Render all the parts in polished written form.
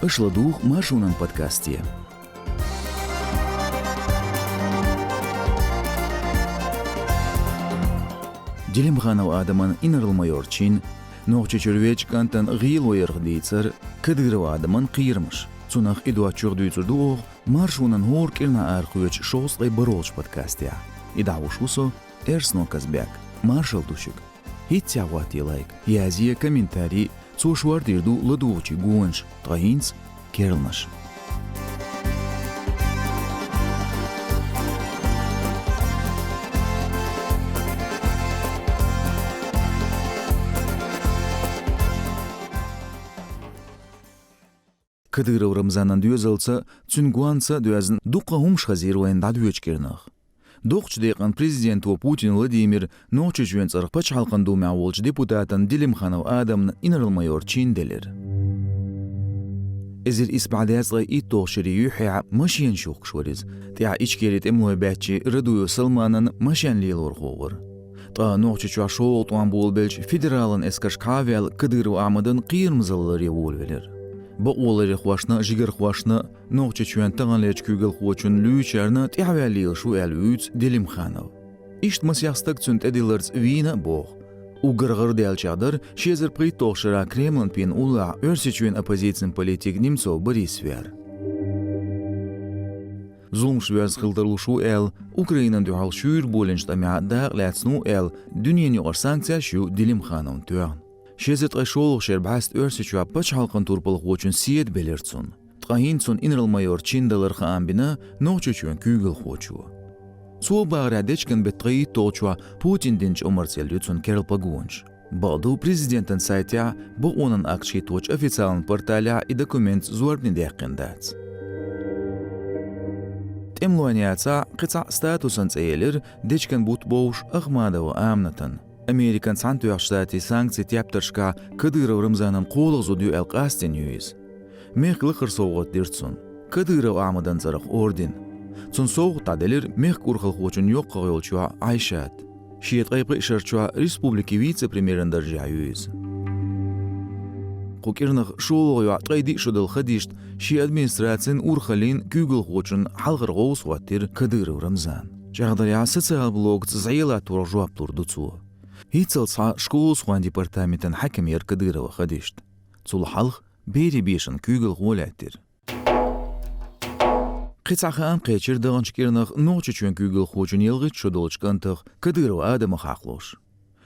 Ишладух Машунан подкасте. Дилимханов Адаман инарылмайорчин, Нохче чурвеч кантан гил ойыргдийцер, Кадыров Адаман кыйырмыш. Цунах идуа чурдуйцурдуох, Маршунан хоркирна архуеч шослай боролш подкасте. Идавушусо Эрсно Казбек, Маршал Душик. Хитсявати лайк, язия комментарий, цушвардирду ладуучи гуанш, траинц, керлнаш. Кадыров Рамзанан дюзалца, цюнгуанца дюзн дуqa humш хазируен дадюечкернах. Доқч дейқан президент Путин Владимир ночи жуенцарх пач халқанду мяволч депутатан Дилимханов Адамн инарылмайор чинделер. Эзир испадяцлай иттоқшири юхя машин шуқ шуриз, тя ичкерит эмлой бәтчи рыдую Салманан машин лилор ховар. Та ночи чуа шоу туан болбелч федералын эскаш кавел Кадыров Амадан қиырмзаллар еволвелер. Ба олари хвашна, жигер хвашна, нохче чуен тағанлеч күгіл хвачун лүйчарна тявялил шу әлвүйц Дилимханов. Ишт масястак цүнт эдиларц вина бог. Угырғыр дәлчадыр, шезір притоқшыра Кремлін пен ула өрсе чуен оппозицин политик Немцов Борисвер. Зулм швез хылдырлу шу әл, Украинан дюхал шүйр боленшта мя дақ ләцну әл, дүниені ғыр санкция шу Дилимханов туян. Шезет айшолух шербаст өрсичуа пач халқын турпылық очын сиет белерцун. Тқахинцун инрылмайор чиндалырха амбина нохчучуен күгіл хочуа. Суо бағыра дечкен бетқаи толчуа Путин динч омарцелюцун кералпагуанч. Балду президентен сайтя бұ онын акши точ официалын порталя и документ зуарбни дәққендац. Темлуаняца қица статусын цейлер дечкен бут боуш Ахмадова амнатан. Американ Сантуяқ штати санкции тяптыршка Кадыров Рамзанан қолық зудю әлқастен юиз. Мех лықыр соғыт дерцун. Кадыров Амадан зарық орден. Цун соғыт таделер мех курхал хочун йоқ қағылчуа Айшат. Шиет қайпы ішарчуа республики вице-премьерін дәржа юиз. Қокернық шолығы атқайды шудыл қадишт ши администрациян урхалин күгіл хочун халғыр ғоғыз ғаттер Кадыров Рамзан. Жағдаря социал блог цзайла тур жуап турдуцу. Хицалца школ суан департаментен хакимер Кадырова хадишт. Цул халх бери бешен күгіл ғоләттер. Қицаха ам қечер дағаншкернақ ночи чуен күгіл хочун елғыт шудолчкантық Кадырова Адама хақлош.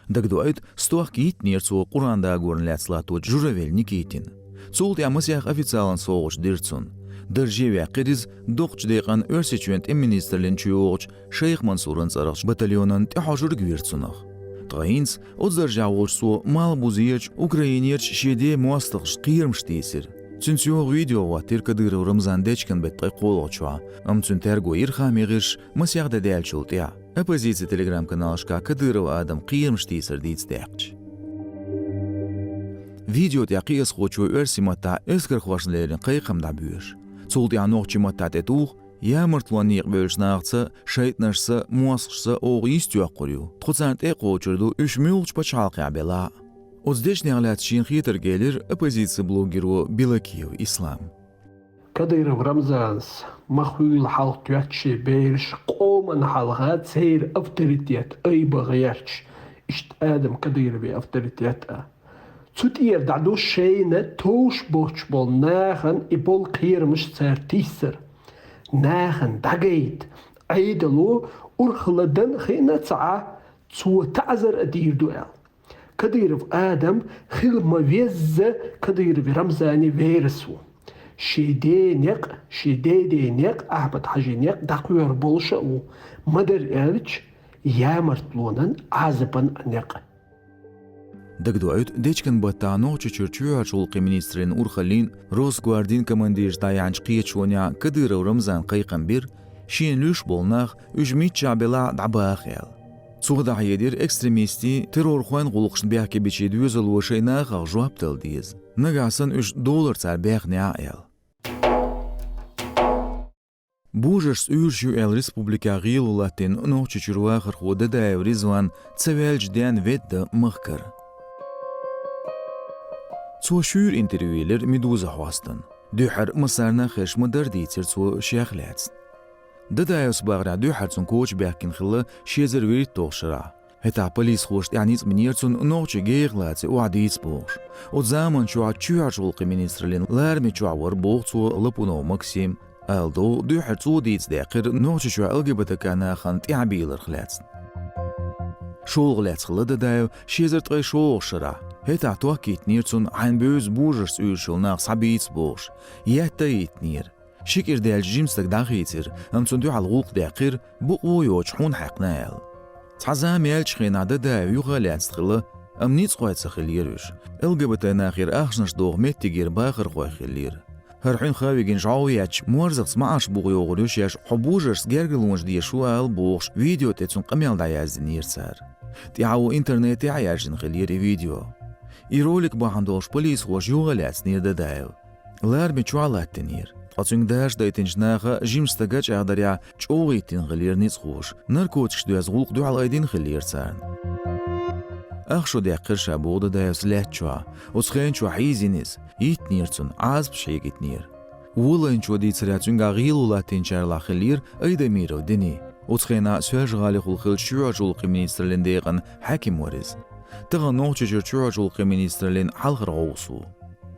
Дагдуайт стуақ кейт нерцу Құранда көрін ләцлатуат журавелні кейтін. Цул тямысяқ официалын соғыш дерцун. Държевя қириз доқч дейқан өрсе чуент министрлен чуоғыч Шейх Мансурын царықш батальонын тяхажыр гверцунақ. Тғайынц, отзаржауылшсу мал бузиерч Украинерч шеде муастықш қиырмш дейсір. Цүнсиоғ видеоға тер Кадыров Рамзан дечкен бетқай қолғычуа. Цүнтерго ирха меғірш масяғда дәлчул тя. Оппозиция телеграм-каналшка Кадыров Адам қиырмш дейсір дейц дәқч. Видео тя қиыз хочуа өрсимата өскір хвашнлерін қайқымда бүйір. Цул тя ноқчимата тетуғ, Ямыртлуан неқбөлш нағцы, шайтнашсы, муасқшсы оғы истюақ құрю. Тұқцант әқ очырду үш мүлч пачалқы абела. Оздеш неғлят шин хитер гелер оппозиция блогеру Белакиев Ислам. Кадыров Рамзанс, махуил халқ тюатши бейрш, қоман халға цейр авторитет, айба ғаярч. Ишт Адам Кадырове авторитета. Цутиер даду шейне тош боч бол нағын и бол қиырмыш цәр тисір. ناخن دقيت عيدلو أرخلدن خينا تسعى تسوى تعزر أدير دوال كديرف آدم خيل ما ويز كديرف رمزاني فيرسو شيدينيق أحبت حاجينيق دقوير بولشا مدر إلش يامرتلونن عازبن نيق Дагдуайт дечкен бата ночи чурчуа шулқи министрин урхалин Росгвардин командирж таянч қиечуаня Кадыров Рамзан қайқамбир шиен люш болнақ үжмит чабела дабаахел. Цуғда хайедер экстремисти террор хуан ғулықшын бәқке бечеді өзілуы шайнақақ жуаптыл дейіз. Нагасын $3 цар бәқне аэл. Бужаш үйірші әл республика ғил улаттен ночи чуруахыр ходы да әвризван цавелж дән ветді мыққыр. Цо шүйр интервьюлер Медуза хвастын. دوحر مسارنا خش مدر ديتر سو شيخلاتس ددايوس باغرا دوحر سون كوچ بيحكين خلا شيزر ويريت توغشرا هتا بوليس خوش يعنيز منيرتون نوچ گيغلاتس وعديس بوش وزامن شو تشوعجولق منسترلين لارمي تشوعور بوغتو لبونو مكسيم الدو دوحر تو ديتس داقر نوچ شو LGBT كان خانت يعبيلر خلاتس شولغلاتس خلا ددايو شيزر تغي شوغشرا هتا توكيت نيرتون عن بوز بوجرس يوشل ناق صبيتس بوش ياتايت نير شكر ديال جيمستك داغيتر امتون دو على الغوق داقر بقو يوجحون حقنال تحزام يالشخين عدا داو يغالات تخلا امنيت قوات سخليروش LGBT ناخير اخشنش دوغ متجير باخر قوي خلير هرحين خاويجين جاوياتش مورزقس معاش بوغ يوغلوش ياش حبوجرس جرجلونش دي شوال بوغش فيديو تتسون قميال دايازن يرسار تيعاو انترنت يعياشن خليري فيديو يرولك باهندوش بوليس خوش يوغالات نير داو لارمي چوالات تنير قصين داش دايتنش ناخا جيمستاقاش اغداريا چوغيتين غلير نيسخوش نركوتش دوز غلق دو على ايدين خلير سارن اخشو دي قرشا بوغدا دايوس لاتشوا وسخين شو حيزينيز يتنيرتون عازب شيك يتنير وولين شو دي تسرياتون غاغيلو لاتين شارلا خلير ايدا ميرو ديني وسخينا سواج غالي خلخل شو عجولق منيسترلين ديغن حاكم ورز تغن نوچجر شو عجولق منيسترلين حلغر غوصو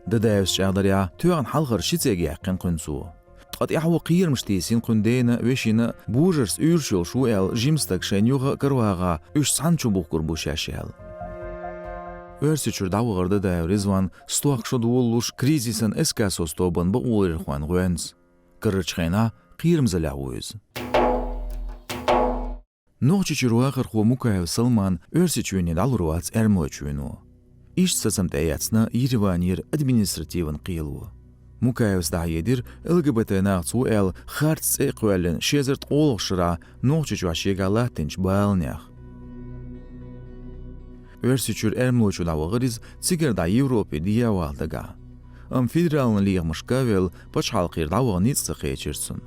ددايوس شاغداريا توغن حلغر شيتسيغي حقن قنسو قد يحو قير مشتيسين قندينا ويشينا بوجرس يرشل شو ال جيمستك شانيوغا كرواغا اش سانچو بوكر بوشاشيال Örsiçür davğırda da Rizvan stoaqşod wolluş krizisen eskasos toban bu olir xwan güens. Kırçxena qirmzala uyuz. Noçiçür waqır xo mukayev Salman örsiçüne dalruats ermoçünu. İş sasamtayatsna Yerevanir administrativn qiylu. Mukayev zdayedir LGBT naqsu el xarts eqwalen şezert olğşra noçiçü aşegalatınç balnях. Örsiçür ermoçu davğırız tsigerda Европе диявалдага. Федералны лиг мышкавел пачхалқир давғынит сықечерсін.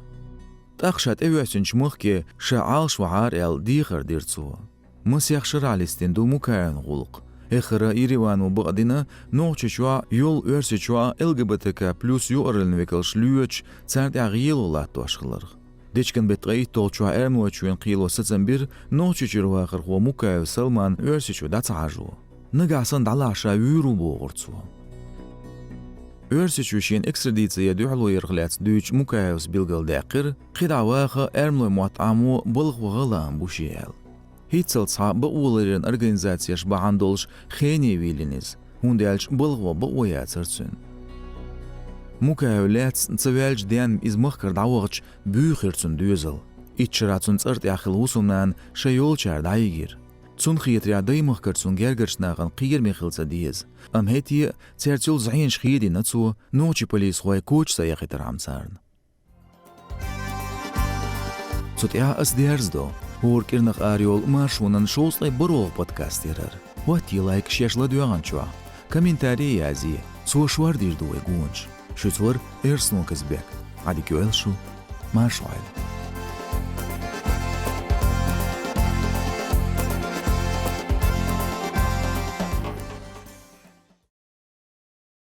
Тақшат эвесінч мұхке шаал шваар эл дихыр дирцу. Мысяқшыр алистен ду мукаян ғулық. Эхыра Еревану бұғдина ноғчычуа yol өрсичуа ЛГБТК плюс юғырылын векіл шлюеч царт ағиел олат туашқылырғы. Дечкен бетғай толчуа эрмуачуен қило сыцын ноғчычыр вақыр ғо мукаяв Салман өрсичу да цажу. Нығасын далаша үйру боғырцу. Örsiçüşün ekstradisiya duhlu yerglat düç mukayevs bilgildaqir qidavaqa ermlo muatamu bulğğılan bu şeyel. Hitselsa bu ulerin organizasiyas bağandolş xeni viliniz. Hundelç bulğı bu oyatsırsın. Mukayevlat tsvelç den izmıqır davğıç büyüxirsin düzel. İçratsın tsırt yaxıl usumnan şayolçar daygir. Tsun khiyatria daymıq kırtsun gergırsnağın qiyir mexilsa diyiz. Heti tsertsul zayin şkhiyedi natsu noçi polis xoy koç sayaqit ramsarn. Tsutya asderzdo. Hurkirnaq ariol marşunan şolslay baro podcast yerer. Wati like şeşla duyançwa. Kommentari yazi. Soşvar dirdu egunç. Şutsur ersno kazbek. Hadi köelşu. Marşoil.